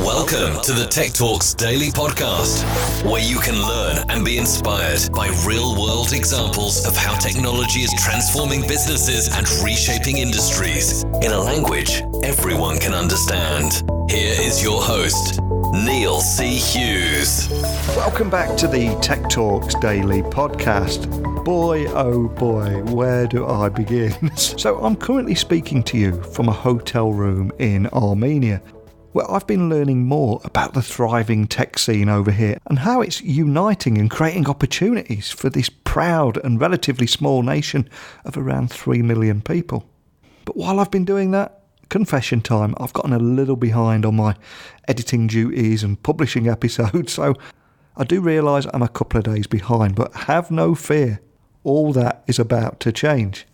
Welcome to the Tech Talks Daily Podcast, where you can learn and be inspired by real-world examples of how technology is transforming businesses and reshaping industries in a language everyone can understand. Here is your host, Neil C. Hughes. Welcome back to the Tech Talks Daily Podcast. Boy, oh boy, where do I begin? So I'm currently speaking to you from a hotel room in Armenia, where I've been learning more about the thriving tech scene over here and how it's uniting and creating opportunities for this proud and relatively small nation of around 3 million people. But while I've been doing that, confession time, I've gotten a little behind on my editing duties and publishing episodes, so I do realise I'm a couple of days behind, but have no fear, all that is about to change.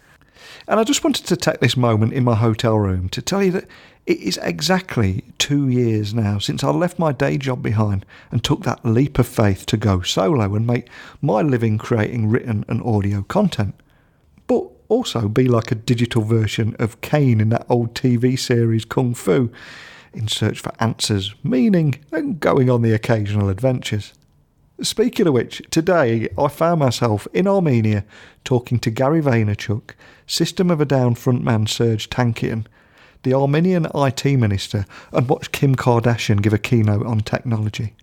And I just wanted to take this moment in my hotel room to tell you that it is exactly 2 years now since I left my day job behind and took that leap of faith to go solo and make my living creating written and audio content. But also be like a digital version of Kane in that old TV series Kung Fu, in search for answers, meaning, and going on the occasional adventures. Speaking of which, today I found myself in Armenia talking to Gary Vaynerchuk, System of a Down frontman Serge Tankian, the Armenian IT minister, and watched Kim Kardashian give a keynote on technology.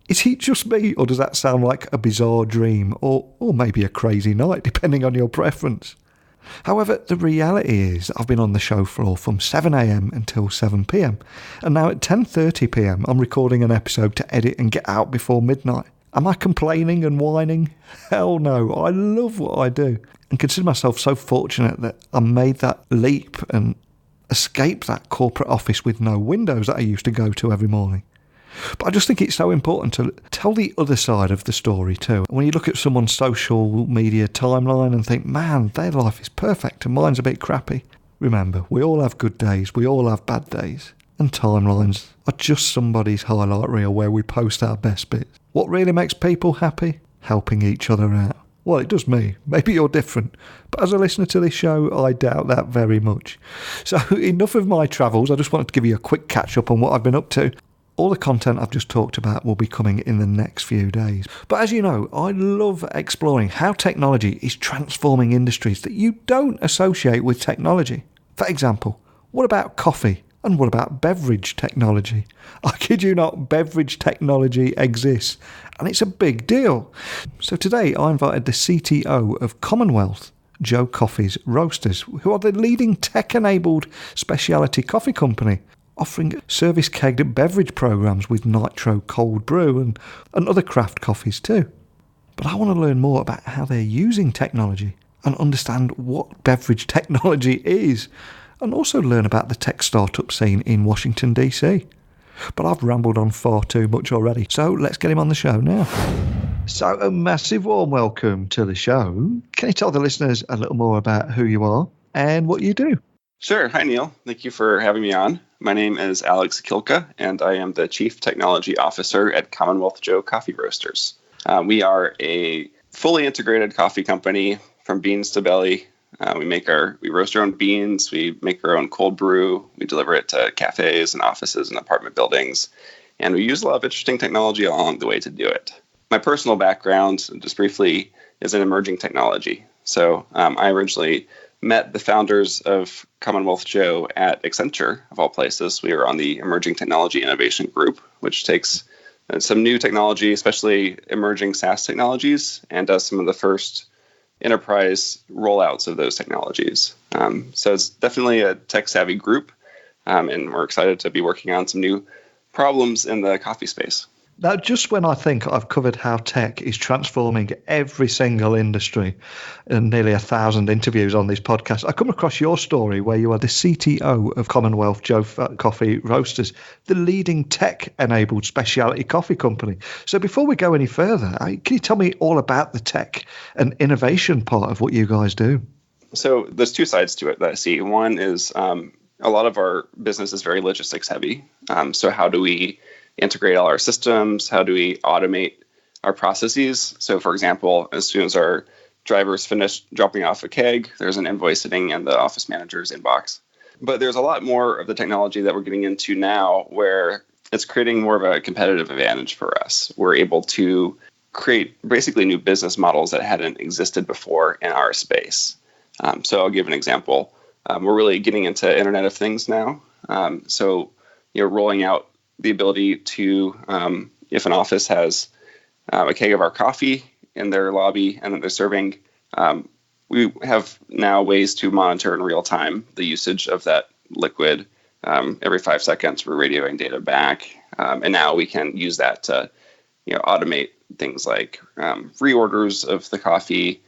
Is he just me, or does that sound like a bizarre dream, or maybe a crazy night, depending on your preference? However, the reality is I've been on the show floor from 7am until 7pm, and now at 10:30pm I'm recording an episode to edit and get out before midnight. Am I complaining and whining? Hell no, I love what I do, and consider myself so fortunate that I made that leap and escape that corporate office with no windows that I used to go to every morning. But I just think it's so important to tell the other side of the story too. When you look at someone's social media timeline and think, man, their life is perfect and mine's a bit crappy. Remember, we all have good days, we all have bad days. And timelines are just somebody's highlight reel where we post our best bits. What really makes people happy? Helping each other out. Well, it does me. Maybe you're different. But as a listener to this show, I doubt that very much. So enough of my travels. I just wanted to give you a quick catch up on what I've been up to. All the content I've just talked about will be coming in the next few days. But as you know, I love exploring how technology is transforming industries that you don't associate with technology. For example, what about coffee? And what about beverage technology? I kid you not, beverage technology exists, and it's a big deal. So today I invited the CTO of Commonwealth Joe Coffee Roasters, who are the leading tech-enabled specialty coffee company, offering service kegged beverage programs with Nitro Cold Brew and other craft coffees too. But I want to learn more about how they're using technology and understand what beverage technology is, and also learn about the tech startup scene in Washington, DC. But I've rambled on far too much already, so let's get him on the show now. So a massive warm welcome to the show. Can you tell the listeners a little more about who you are and what you do? Sure. Hi, Neil. Thank you for having me on. My name is Alex Kilkka, and I am the Chief Technology Officer at Commonwealth Joe Coffee Roasters. We are a fully integrated coffee company from beans to belly. We roast our own beans, we make our own cold brew, we deliver it to cafes and offices and apartment buildings, and we use a lot of interesting technology along the way to do it. My personal background, just briefly, is in emerging technology. So I originally met the founders of Commonwealth Joe at Accenture, of all places. We were on the Emerging Technology Innovation Group, which takes some new technology, especially emerging SaaS technologies, and does some of the first enterprise rollouts of those technologies. So it's definitely a tech-savvy group, and we're excited to be working on some new problems in the coffee space. Now, just when I think I've covered how tech is transforming every single industry and nearly 1,000 interviews on this podcast, I come across your story where you are the CTO of Commonwealth Joe Coffee Roasters, the leading tech-enabled specialty coffee company. So before we go any further, can you tell me all about the tech and innovation part of what you guys do? So there's two sides to it that I see. One is a lot of our business is very logistics heavy. So how do we integrate all our systems? How do we automate our processes? So for example, as soon as our drivers finish dropping off a keg, there's an invoice sitting in the office manager's inbox. But there's a lot more of the technology that we're getting into now where it's creating more of a competitive advantage for us. We're able to create basically new business models that hadn't existed before in our space. So I'll give an example. We're really getting into Internet of Things now. So rolling out the ability to, if an office has a keg of our coffee in their lobby and that they're serving, we have now ways to monitor in real time the usage of that liquid. Every 5 seconds, we're radioing data back, and now we can use that to, automate things like reorders of the coffee,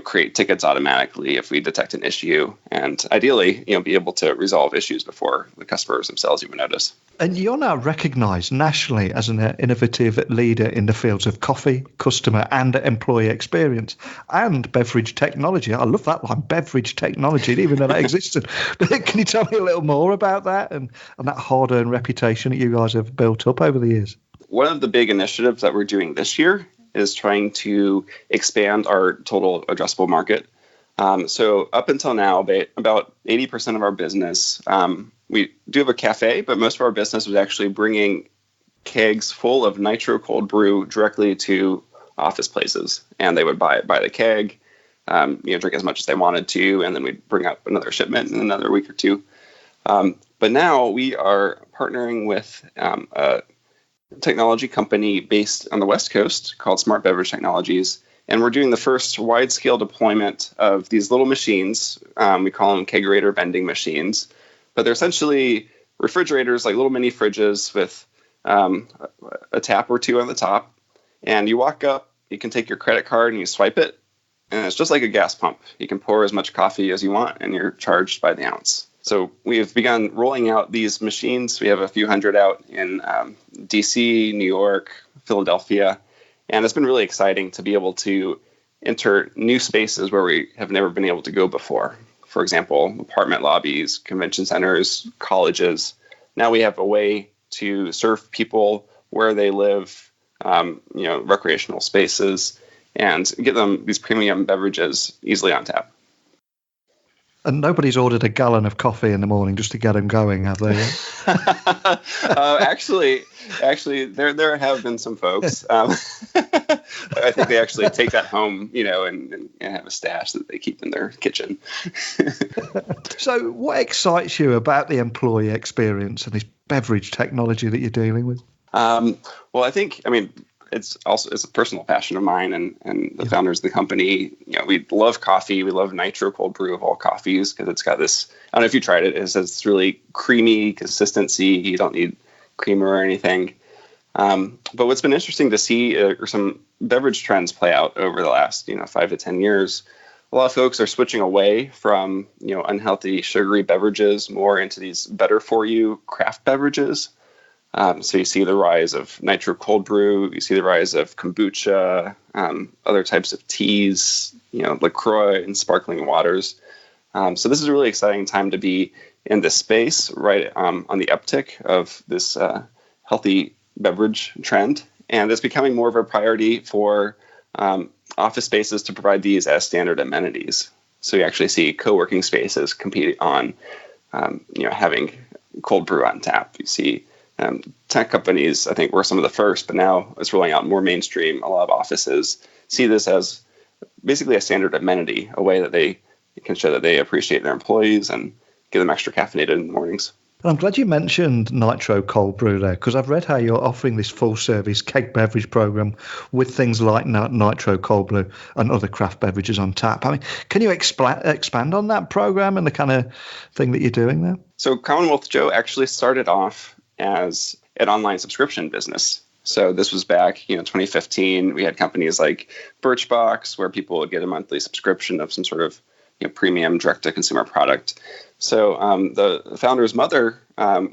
create tickets automatically if we detect an issue, and ideally, be able to resolve issues before the customers themselves even notice. And you're now recognized nationally as an innovative leader in the fields of coffee, customer and employee experience, and beverage technology. I love that line, beverage technology, even though that existed. Can you tell me a little more about that and that hard-earned reputation that you guys have built up over the years? One of the big initiatives that we're doing this year is trying to expand our total addressable market. So up until now, about 80% of our business, we do have a cafe, but most of our business was actually bringing kegs full of Nitro Cold Brew directly to office places. And they would buy the keg, drink as much as they wanted to, and then we'd bring up another shipment in another week or two. But now we are partnering with a technology company based on the West Coast called Smart Beverage Technologies. And we're doing the first wide-scale deployment of these little machines. We call them Kegerator vending machines. But they're essentially refrigerators, like little mini fridges with a tap or two on the top. And you walk up, you can take your credit card and you swipe it. And it's just like a gas pump. You can pour as much coffee as you want, and you're charged by the ounce. So we have begun rolling out these machines. We have a few hundred out in DC, New York, Philadelphia. And it's been really exciting to be able to enter new spaces where we have never been able to go before. For example, apartment lobbies, convention centers, colleges. Now we have a way to serve people where they live, recreational spaces, and get them these premium beverages easily on tap. And nobody's ordered a gallon of coffee in the morning just to get them going, have they? Actually, there have been some folks. I think they actually take that home, and have a stash that they keep in their kitchen. So what excites you about the employee experience and this beverage technology that you're dealing with? Well, it's a personal passion of mine and the founders of the company. We love coffee. We love Nitro Cold Brew of all coffees because it's got this, I don't know if you tried it, it has this really creamy consistency. You don't need creamer or anything. But what's been interesting to see are some beverage trends play out over the last, 5 to 10 years. A lot of folks are switching away from, unhealthy sugary beverages more into these better for you craft beverages. So you see the rise of Nitro Cold Brew, you see the rise of kombucha, other types of teas, LaCroix and sparkling waters. So this is a really exciting time to be in this space, right on the uptick of this healthy beverage trend. And it's becoming more of a priority for office spaces to provide these as standard amenities. So you actually see co-working spaces compete on, having cold brew on tap. You see tech companies, I think, were some of the first, but now it's rolling out more mainstream. A lot of offices see this as basically a standard amenity, a way that they can show that they appreciate their employees and give them extra caffeinated in the mornings. I'm glad you mentioned Nitro Cold Brew there, because I've read how you're offering this full-service keg beverage program with things like Nitro Cold Brew and other craft beverages on tap. Can you expand on that program and the kind of thing that you're doing there? So Commonwealth Joe actually started off as an online subscription business. So this was back, 2015. We had companies like Birchbox, where people would get a monthly subscription of some sort of premium direct-to-consumer product. So the founder's mother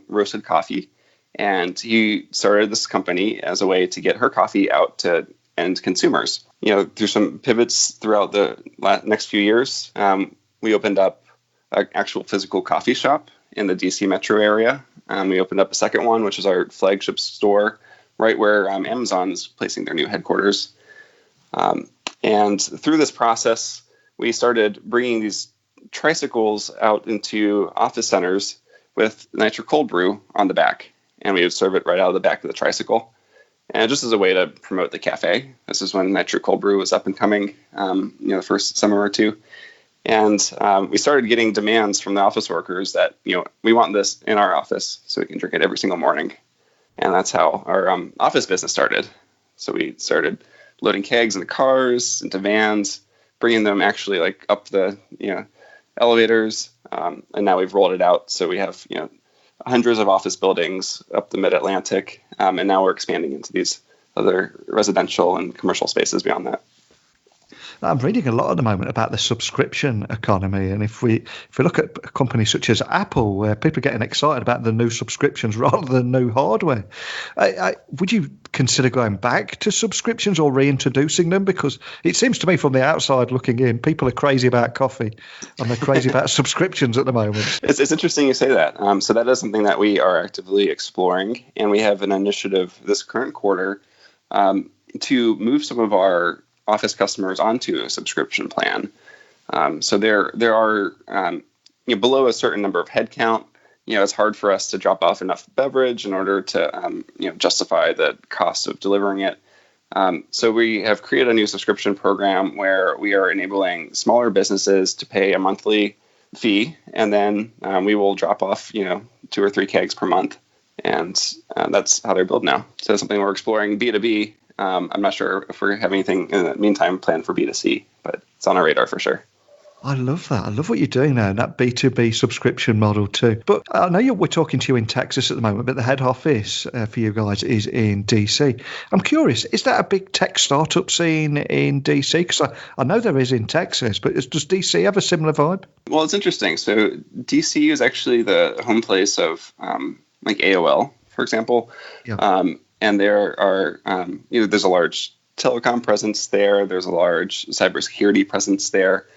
roasted coffee, and he started this company as a way to get her coffee out to end consumers. Through some pivots throughout the next few years, we opened up an actual physical coffee shop in the DC metro area. We opened up a second one, which is our flagship store, right where Amazon is placing their new headquarters. And through this process, we started bringing these tricycles out into office centers with Nitro Cold Brew on the back. and we would serve it right out of the back of the tricycle. And just as a way to promote the cafe. This is when Nitro Cold Brew was up and coming, the first summer or two. And we started getting demands from the office workers that, we want this in our office so we can drink it every single morning. And that's how our office business started. So we started loading kegs into cars, into vans, bringing them actually like up the, elevators. And now we've rolled it out. So we have, hundreds of office buildings up the mid-Atlantic. And now we're expanding into these other residential and commercial spaces beyond that. I'm reading a lot at the moment about the subscription economy, and if we look at companies such as Apple, where people are getting excited about the new subscriptions rather than new hardware, would you consider going back to subscriptions or reintroducing them? Because it seems to me from the outside looking in, people are crazy about coffee and they're crazy about subscriptions at the moment. It's interesting you say that. So that is something that we are actively exploring, and we have an initiative this current quarter to move some of our office customers onto a subscription plan. So there are below a certain number of headcount, it's hard for us to drop off enough beverage in order to justify the cost of delivering it. So we have created a new subscription program where we are enabling smaller businesses to pay a monthly fee, and then we will drop off 2 or 3 kegs per month, and that's how they're billed now. So that's something we're exploring B2B. I'm not sure if we have anything in the meantime planned for B2C, but it's on our radar for sure. I love that. I love what you're doing now, that B2B subscription model too. But I know we're talking to you in Texas at the moment, but the head office for you guys is in DC. I'm curious, is that a big tech startup scene in DC? Because I know there is in Texas, but does DC have a similar vibe? Well, it's interesting. So DC is actually the home place of like AOL, for example. Yeah. And there are, there's a large telecom presence there. There's a large cybersecurity presence there.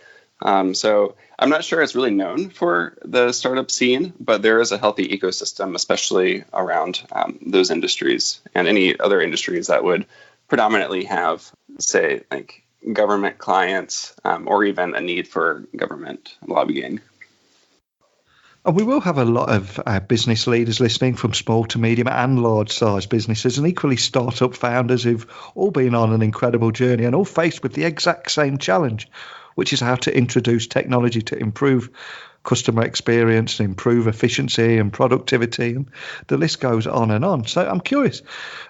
So I'm not sure it's really known for the startup scene, but there is a healthy ecosystem, especially around those industries and any other industries that would predominantly have, say, like government clients or even a need for government lobbying. And we will have a lot of business leaders listening, from small to medium and large-sized businesses, and equally startup founders who've all been on an incredible journey and all faced with the exact same challenge, which is how to introduce technology to improve customer experience, improve efficiency and productivity, and the list goes on and on. So I'm curious,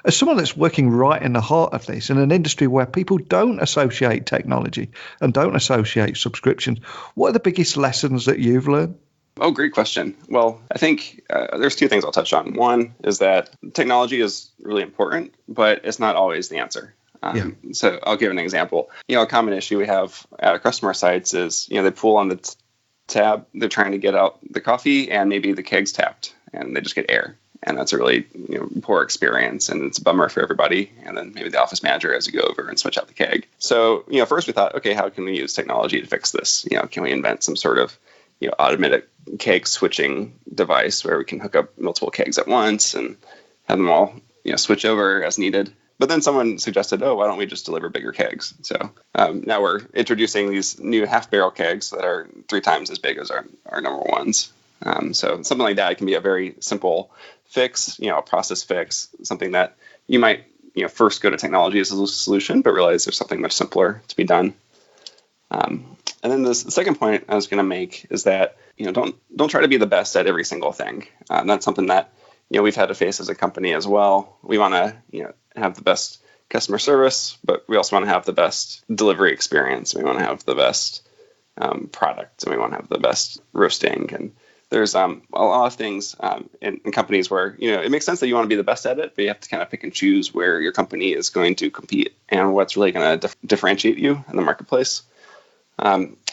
as someone that's working right in the heart of this, in an industry where people don't associate technology and don't associate subscriptions, what are the biggest lessons that you've learned? Oh, great question. Well, I think there's 2 things I'll touch on. One is that technology is really important, but it's not always the answer. So I'll give an example. A common issue we have at our customer sites is, they pull on the tab, they're trying to get out the coffee, and maybe the keg's tapped, and they just get air. And that's a really poor experience, and it's a bummer for everybody. And then maybe the office manager has to go over and switch out the keg. So, first we thought, okay, how can we use technology to fix this? Can we invent some sort of automated keg switching device where we can hook up multiple kegs at once and have them all, switch over as needed. But then someone suggested, why don't we just deliver bigger kegs? So now we're introducing these new half-barrel kegs that are 3 times as big as our number ones. So something like that can be a very simple fix, a process fix, something that you might, first go to technology as a solution, but realize there's something much simpler to be done. And then the second point I was going to make is that, don't try to be the best at every single thing. That's something that, we've had to face as a company as well. We want to, have the best customer service, but we also want to have the best delivery experience. We want to have the best product, and we want to have the best roasting. And there's a lot of things in companies where, it makes sense that you want to be the best at it, but you have to kind of pick and choose where your company is going to compete and what's really going to differentiate you in the marketplace.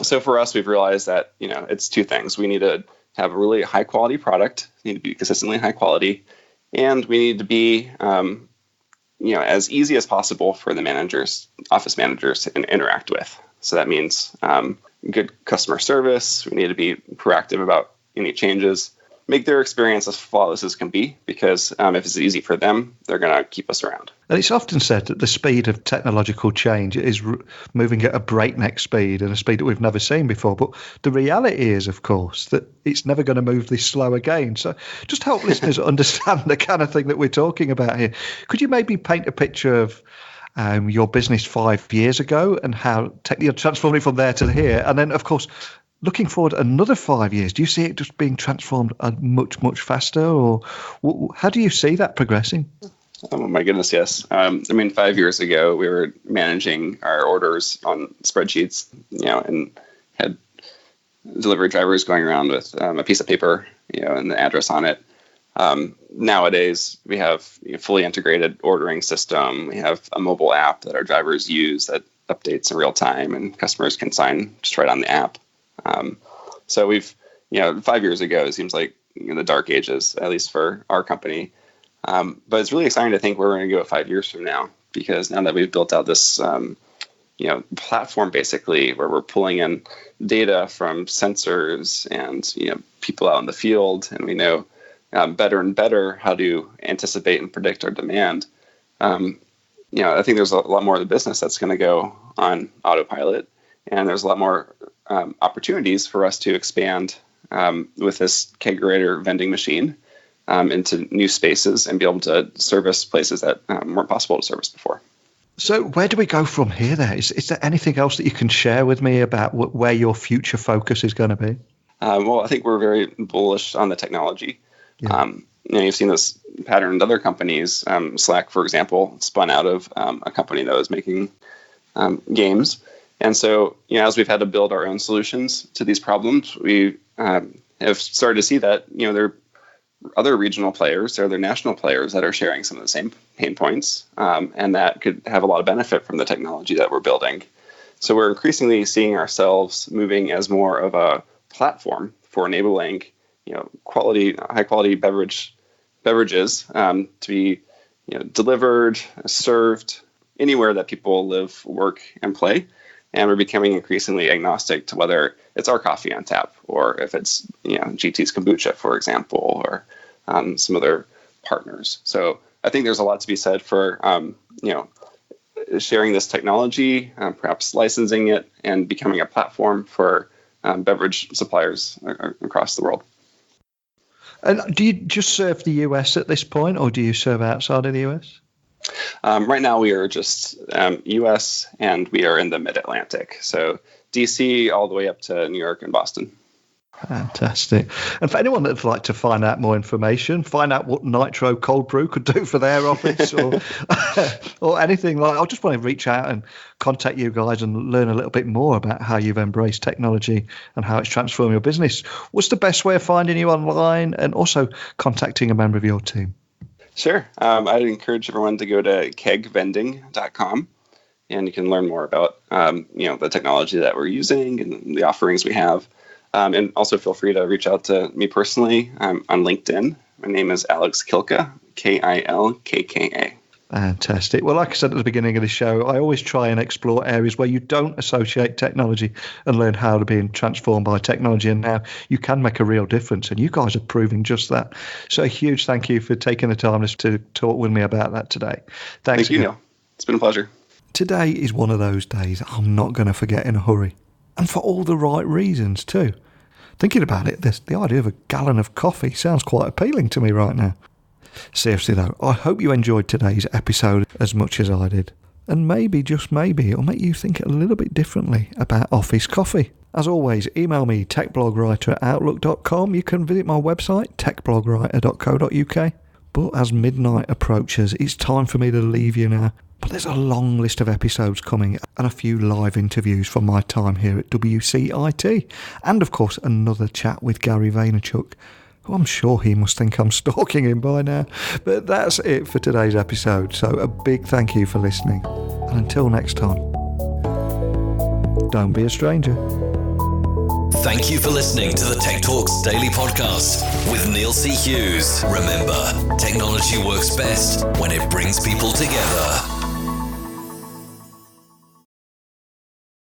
So for us, we've realized that, it's 2 things. We need to have a really high quality product, need to be consistently high quality, and we need to be, as easy as possible for the office managers to interact with. So that means good customer service. We need to be proactive about any changes. make their experience as flawless as can be, because if it's easy for them, they're going to keep us around. And it's often said that the speed of technological change is moving at a breakneck speed and a speed that we've never seen before. But the reality is, of course, that it's never going to move this slow again. So just help listeners understand the kind of thing that we're talking about here. Could you maybe paint a picture of your business 5 years ago and how you're transforming from there to here? And then, of course, looking forward another 5 years, do you see it just being transformed much, much faster? Or how do you see that progressing? Oh my goodness, yes. 5 years ago, we were managing our orders on spreadsheets, and had delivery drivers going around with a piece of paper, and the address on it. Nowadays, we have a fully integrated ordering system. We have a mobile app that our drivers use that updates in real time, and customers can sign just right on the app. So we've, 5 years ago, it seems like the dark ages, at least for our company. But it's really exciting to think where we're going to go 5 years from now, because now that we've built out this, platform basically where we're pulling in data from sensors and, people out in the field, and we know better and better how to anticipate and predict our demand. I think there's a lot more of the business that's going to go on autopilot, and there's a lot more opportunities for us to expand with this Kegerator vending machine into new spaces and be able to service places that weren't possible to service before. So where do we go from here there? Is there anything else that you can share with me about where your future focus is going to be? Well, I think we're very bullish on the technology. Yeah. You've seen this pattern in other companies. Slack, for example, spun out of a company that was making games. And so, as we've had to build our own solutions to these problems, we have started to see that, there are other regional players, there are other national players that are sharing some of the same pain points, and that could have a lot of benefit from the technology that we're building. So we're increasingly seeing ourselves moving as more of a platform for enabling, high quality beverages to be, delivered, served anywhere that people live, work, and play. And we're becoming increasingly agnostic to whether it's our coffee on tap or if it's, GT's kombucha, for example, or some other partners. So I think there's a lot to be said for, sharing this technology, perhaps licensing it, and becoming a platform for beverage suppliers across the world. And do you just serve the US at this point, or do you serve outside of the US? Right now, we are just U.S. and we are in the Mid-Atlantic. So D.C. all the way up to New York and Boston. Fantastic. And for anyone that'd like to find out more information, find out what Nitro Cold Brew could do for their office or anything like, I just want to reach out and contact you guys and learn a little bit more about how you've embraced technology and how it's transformed your business. What's the best way of finding you online and also contacting a member of your team? Sure. I'd encourage everyone to go to keggvending.com, and you can learn more about, the technology that we're using and the offerings we have. And also feel free to reach out to me personally. I'm on LinkedIn. My name is Alex Kilkka, Kilkka. Fantastic. Well, like I said at the beginning of the show, I always try and explore areas where you don't associate technology and learn how to be transformed by technology. And now you can make a real difference. And you guys are proving just that. So a huge thank you for taking the time to talk with me about that today. Thanks. Thank you, Neil. It's been a pleasure. Today is one of those days I'm not going to forget in a hurry. And for all the right reasons, too. Thinking about it, the idea of a gallon of coffee sounds quite appealing to me right now. Seriously though, I hope you enjoyed today's episode as much as I did. And maybe, just maybe, it'll make you think a little bit differently about office coffee. As always, email me, techblogwriter@outlook.com. You can visit my website, techblogwriter.co.uk. But as midnight approaches, it's time for me to leave you now. But there's a long list of episodes coming and a few live interviews from my time here at WCIT. And of course, another chat with Gary Vaynerchuk. I'm sure he must think I'm stalking him by now. But that's it for today's episode. So a big thank you for listening. And until next time, don't be a stranger. Thank you for listening to the Tech Talks Daily Podcast with Neil C. Hughes. Remember, technology works best when it brings people together.